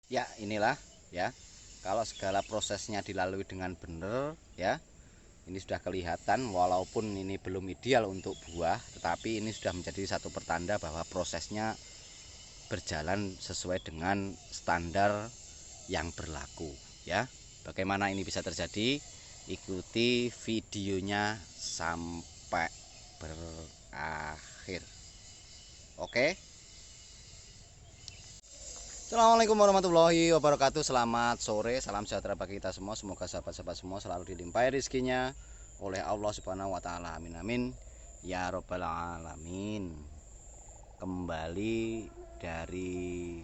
Ya, inilah ya. Kalau segala prosesnya dilalui dengan benar ya, ini sudah kelihatan walaupun ini belum ideal untuk buah, tetapi ini sudah menjadi satu pertanda bahwa prosesnya berjalan sesuai dengan standar yang berlaku ya. Bagaimana ini bisa terjadi? Ikuti videonya sampai berakhir. Oke? Assalamualaikum warahmatullahi wabarakatuh. Selamat sore, salam sejahtera bagi kita semua. Semoga sahabat-sahabat semua selalu dilimpahi rezekinya oleh Allah Subhanahu wa taala. Amin amin ya robbal alamin. Kembali dari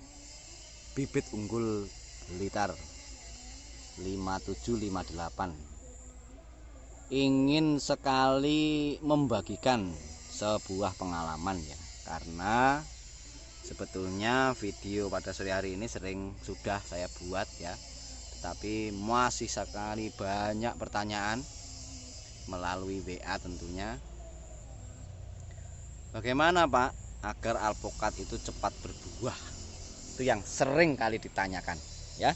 bibit unggul Blitar 5758. Ingin sekali membagikan sebuah pengalaman ya, karena sebetulnya video pada sore hari ini sudah saya buat ya, tetapi masih sekali banyak pertanyaan melalui WA tentunya. Bagaimana Pak agar alpukat itu cepat berbuah? Itu yang sering kali ditanyakan ya.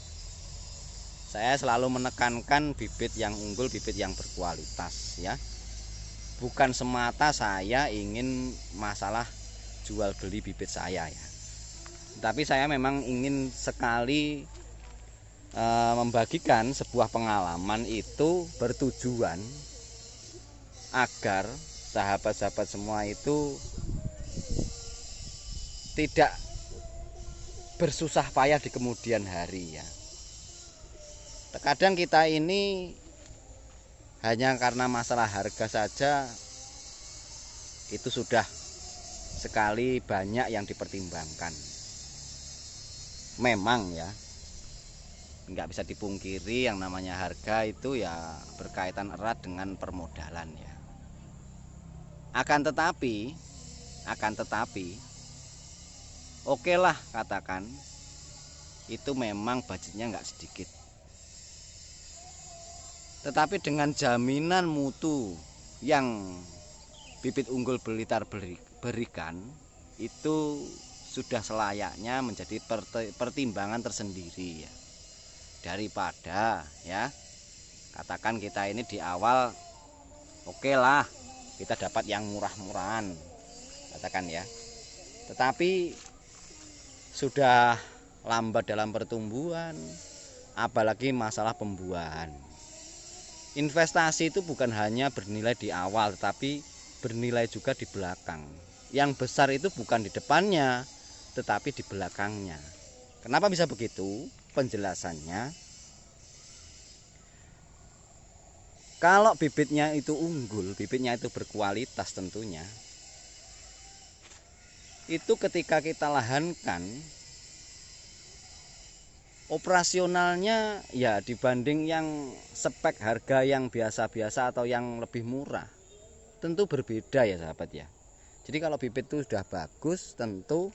Saya selalu menekankan bibit yang unggul, bibit yang berkualitas ya. Bukan semata saya ingin masalah jual beli bibit saya ya, tapi saya memang ingin sekali membagikan sebuah pengalaman itu bertujuan agar sahabat-sahabat semua itu tidak bersusah payah di kemudian hari ya. Terkadang kita ini hanya karena masalah harga saja itu sudah sekali banyak yang dipertimbangkan. Memang ya, nggak bisa dipungkiri yang namanya harga itu ya berkaitan erat dengan permodalan ya. Akan tetapi oke lah katakan itu memang budgetnya nggak sedikit. Tetapi dengan jaminan mutu yang bibit unggul Blitar berikan, itu sudah selayaknya menjadi pertimbangan tersendiri ya. Daripada ya katakan kita ini di awal oke lah kita dapat yang murah-murahan katakan ya, tetapi sudah lambat dalam pertumbuhan, apalagi masalah pembuahan. Investasi itu bukan hanya bernilai di awal, tetapi bernilai juga di belakang. Yang besar itu bukan di depannya, tetapi di belakangnya. Kenapa bisa begitu? Penjelasannya, kalau bibitnya itu unggul, bibitnya itu berkualitas tentunya, itu ketika kita lahankan, operasionalnya ya dibanding yang spek harga yang biasa-biasa atau yang lebih murah tentu berbeda ya sahabat ya. Jadi kalau bibit itu sudah bagus, tentu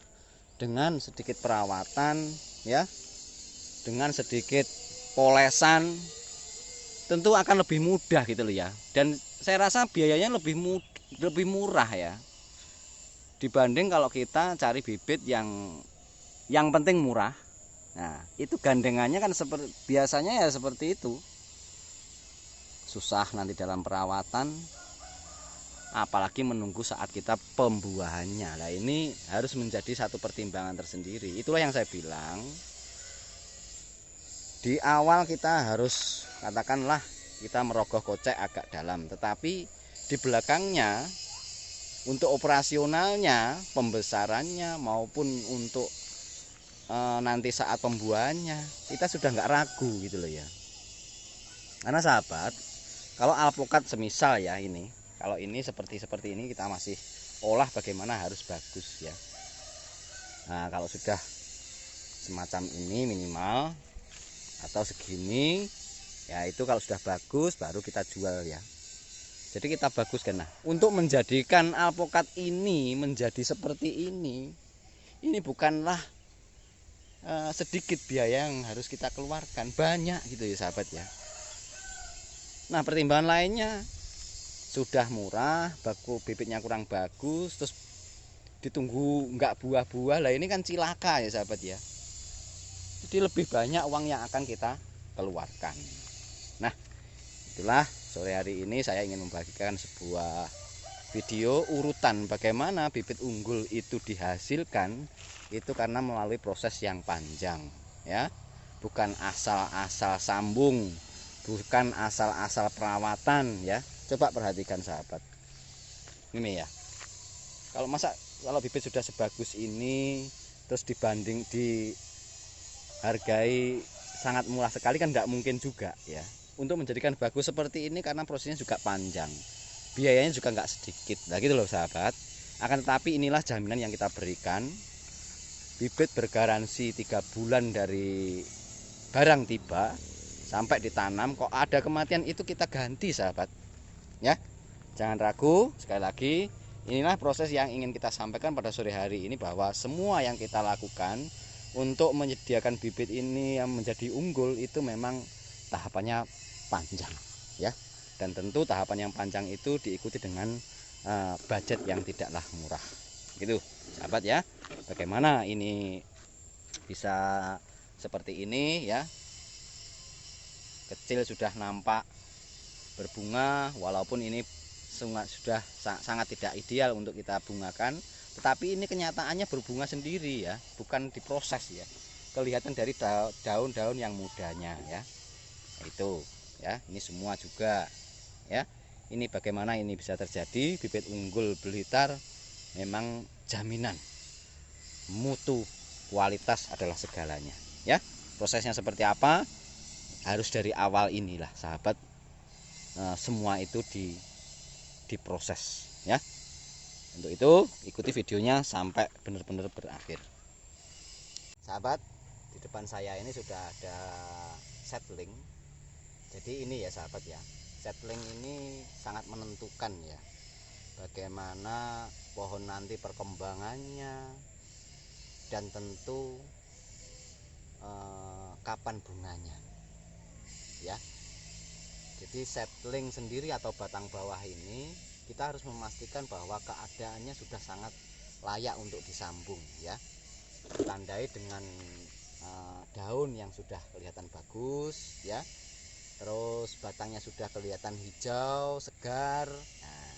dengan sedikit perawatan ya, dengan sedikit polesan, tentu akan lebih mudah gitu loh ya. Dan saya rasa biayanya lebih murah ya, dibanding kalau kita cari bibit yang penting murah. Nah, itu gandengannya kan seperti biasanya ya seperti itu. Susah nanti dalam perawatan, apalagi menunggu saat kita pembuahannya. Nah, ini harus menjadi satu pertimbangan tersendiri. Itulah yang saya bilang. Di awal kita harus katakanlah kita merogoh kocek agak dalam, tetapi di belakangnya untuk operasionalnya, pembesarannya maupun untuk nanti saat pembuahannya kita sudah nggak ragu gitu loh ya. Karena sahabat, kalau alpukat semisal ya ini, kalau ini seperti ini kita masih olah bagaimana harus bagus ya. Nah, kalau sudah semacam ini minimal atau segini ya, itu kalau sudah bagus baru kita jual ya. Jadi kita baguskan. Nah, untuk menjadikan alpukat ini menjadi seperti ini bukanlah sedikit biaya yang harus kita keluarkan, banyak gitu ya sahabat ya. Nah, pertimbangan lainnya sudah murah, bibitnya kurang bagus, terus ditunggu nggak buah-buah lah, ini kan cilaka ya sahabat ya. Jadi lebih banyak uang yang akan kita keluarkan. Nah, itulah sore hari ini saya ingin membagikan sebuah video urutan bagaimana bibit unggul itu dihasilkan. Itu karena melalui proses yang panjang ya. Bukan asal-asal sambung, bukan asal-asal perawatan ya. Coba perhatikan sahabat. Ini ya. Kalau bibit sudah sebagus ini terus dihargai sangat murah sekali kan tidak mungkin juga ya. Untuk menjadikan bagus seperti ini karena prosesnya juga panjang, biayanya juga nggak sedikit. Nah gitu loh sahabat. Akan tetapi inilah jaminan yang kita berikan. Bibit bergaransi 3 bulan dari barang tiba sampai ditanam. Kok ada kematian itu kita ganti sahabat ya. Jangan ragu. Sekali lagi, inilah proses yang ingin kita sampaikan pada sore hari ini, bahwa semua yang kita lakukan untuk menyediakan bibit ini yang menjadi unggul itu memang tahapannya panjang ya. Dan tentu tahapan yang panjang itu diikuti dengan budget yang tidaklah murah. Gitu sahabat ya. Bagaimana ini bisa seperti ini ya. Kecil sudah nampak berbunga, walaupun ini sudah sangat tidak ideal untuk kita bungakan, tetapi ini kenyataannya berbunga sendiri ya, bukan diproses ya. Kelihatan dari daun-daun yang mudanya ya. Itu ya, ini semua juga ya. Ini bagaimana ini bisa terjadi. Bibit unggul Blitar memang jaminan mutu, kualitas adalah segalanya ya. Prosesnya seperti apa? Harus dari awal inilah sahabat, semua itu diproses ya. Untuk itu ikuti videonya sampai benar-benar berakhir. Sahabat, di depan saya ini sudah ada seedling. Jadi ini ya sahabat ya, seedling ini sangat menentukan ya bagaimana pohon nanti perkembangannya, dan tentu kapan bunganya ya. Jadi seedling sendiri atau batang bawah ini kita harus memastikan bahwa keadaannya sudah sangat layak untuk disambung ya. Ditandai dengan daun yang sudah kelihatan bagus ya. Terus batangnya sudah kelihatan hijau, segar. Nah,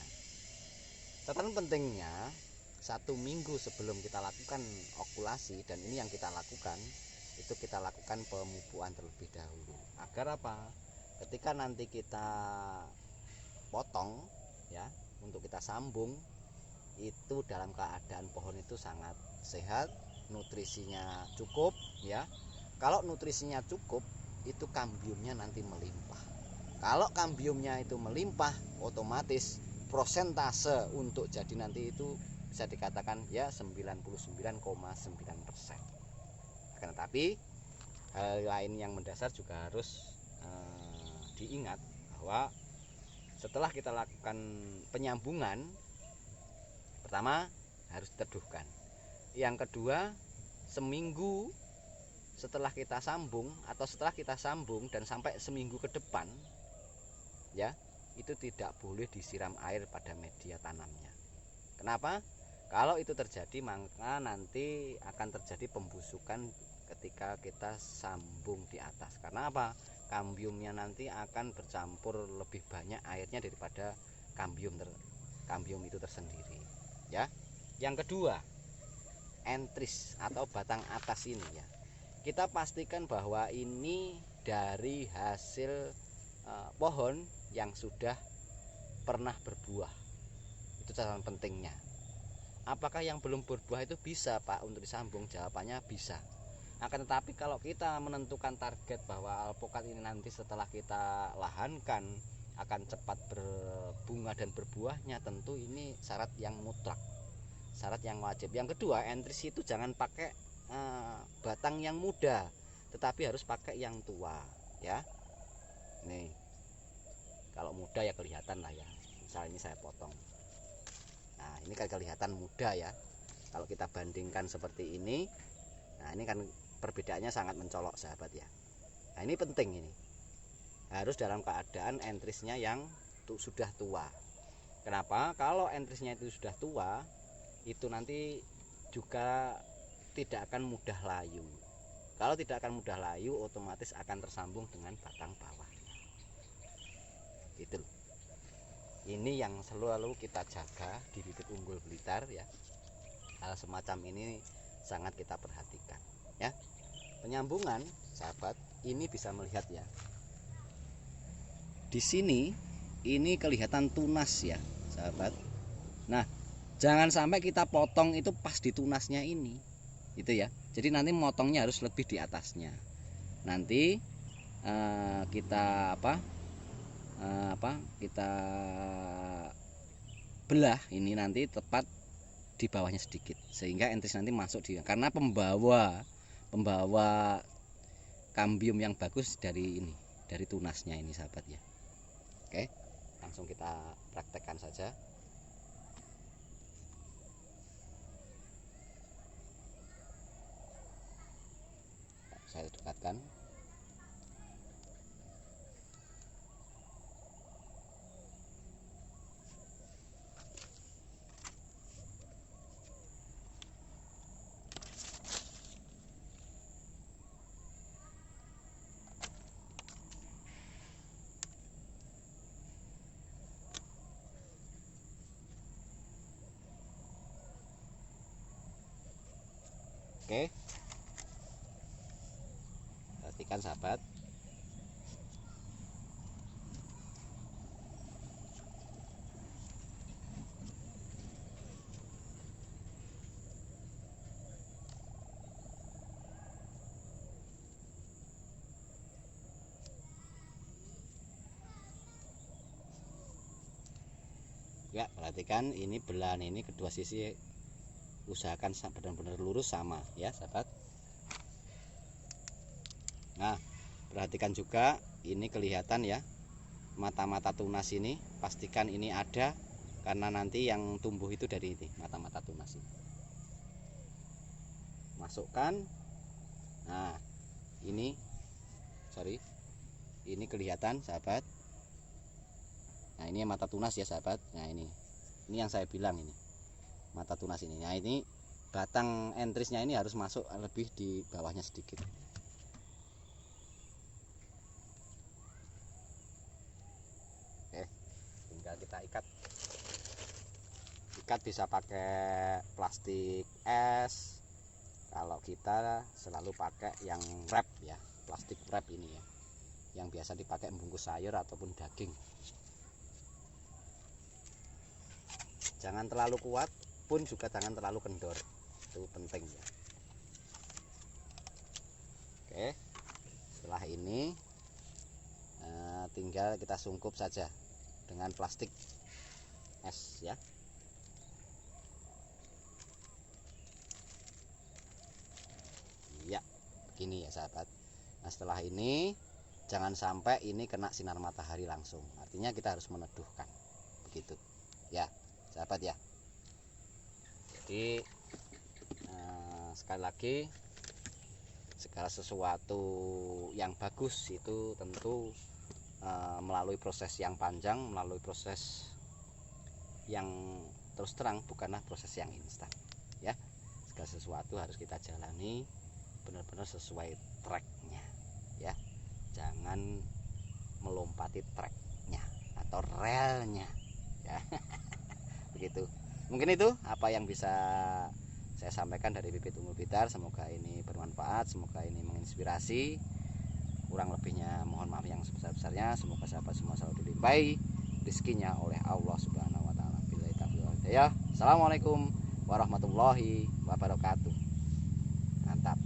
catatan pentingnya 1 minggu sebelum kita lakukan okulasi, dan ini yang kita lakukan, itu kita lakukan pemupukan terlebih dahulu. Agar apa? Ketika nanti kita potong ya, untuk kita sambung, itu dalam keadaan pohon itu sangat sehat, nutrisinya cukup ya. Kalau nutrisinya cukup, itu kambiumnya nanti melimpah. Kalau kambiumnya itu melimpah, otomatis prosentase untuk jadi nanti itu bisa dikatakan ya 99,9%. Akan tetapi hal lain yang mendasar juga harus diingat, bahwa setelah kita lakukan penyambungan, pertama harus diteduhkan. Yang kedua, seminggu setelah kita sambung atau setelah kita sambung dan sampai seminggu ke depan ya, itu tidak boleh disiram air pada media tanamnya. Kenapa? Kalau itu terjadi, maka nanti akan terjadi pembusukan ketika kita sambung di atas. Karena apa? Kambiumnya nanti akan bercampur lebih banyak airnya daripada kambium itu tersendiri ya. Yang kedua, entris atau batang atas ini ya, kita pastikan bahwa ini dari hasil pohon yang sudah pernah berbuah. Itu catatan pentingnya. Apakah yang belum berbuah itu bisa Pak untuk disambung? Jawabannya bisa. Akan tetapi kalau kita menentukan target bahwa alpukat ini nanti setelah kita lahankan akan cepat berbunga dan berbuahnya, tentu ini syarat yang mutlak, syarat yang wajib. Yang kedua, entris itu jangan pakai batang yang muda, tetapi harus pakai yang tua ya. Nih, kalau muda ya kelihatan lah ya. Misalnya ini saya potong. Nah, ini kan kelihatan muda ya. Kalau kita bandingkan seperti ini, nah ini kan perbedaannya sangat mencolok sahabat ya. Nah, ini penting ini. Harus dalam keadaan entrisnya yang sudah tua. Kenapa? Kalau entrisnya itu sudah tua, itu nanti juga tidak akan mudah layu Kalau tidak akan mudah layu, otomatis akan tersambung dengan batang bawahnya. Itu loh. Ini yang selalu kita jaga di bibit unggul Blitar ya. Hal semacam ini sangat kita perhatikan ya. Penyambungan sahabat, ini bisa melihat ya. Di sini ini kelihatan tunas ya sahabat. Nah, jangan sampai kita potong itu pas di tunasnya ini. Itu ya. Jadi nanti motongnya harus lebih di atasnya. Nanti kita kita belah ini nanti tepat di bawahnya sedikit sehingga entris nanti masuk di, karena pembawa kambium yang bagus dari ini, dari tunasnya ini sahabat ya. Oke, langsung kita praktekkan saja. Saya dekatkan. Oke, perhatikan sahabat. Ya, perhatikan ini belahan ini kedua sisi usahakan benar-benar lurus sama ya sahabat. Nah, perhatikan juga ini kelihatan ya mata-mata tunas ini, pastikan ini ada karena nanti yang tumbuh itu dari ini mata-mata tunas ini. Masukkan. Nah, ini kelihatan sahabat. Nah, ini mata tunas ya sahabat. Nah, ini yang saya bilang ini mata tunas ini. Nah, ini batang entrisnya ini harus masuk lebih di bawahnya sedikit. Oke, tinggal kita ikat bisa pakai plastik es. Kalau kita selalu pakai yang wrap ya, plastik wrap ini ya, yang biasa dipakai membungkus sayur ataupun daging. Jangan terlalu kuat pun juga jangan terlalu kendor, itu penting ya. Oke, setelah ini tinggal kita sungkup saja dengan plastik es ya. Ya, begini ya sahabat. Nah, setelah ini jangan sampai ini kena sinar matahari langsung, artinya kita harus meneduhkan begitu ya sahabat ya. Jadi sekali lagi, segala sesuatu yang bagus itu tentu melalui proses yang panjang, melalui proses yang terus terang, bukanlah proses yang instan ya. Segala sesuatu harus kita jalani benar-benar sesuai tracknya ya. Jangan melompati tracknya atau relnya ya. Begitu. Mungkin itu apa yang bisa saya sampaikan dari bibit unggul Blitar. Semoga ini bermanfaat, semoga ini menginspirasi. Kurang lebihnya mohon maaf yang sebesar-besarnya. Semoga sahabat semua selalu dilimpahi rezekinya oleh Allah Subhanahu wa taala. Billahi taufiq wal hidayah. Assalamualaikum warahmatullahi wabarakatuh. Mantap.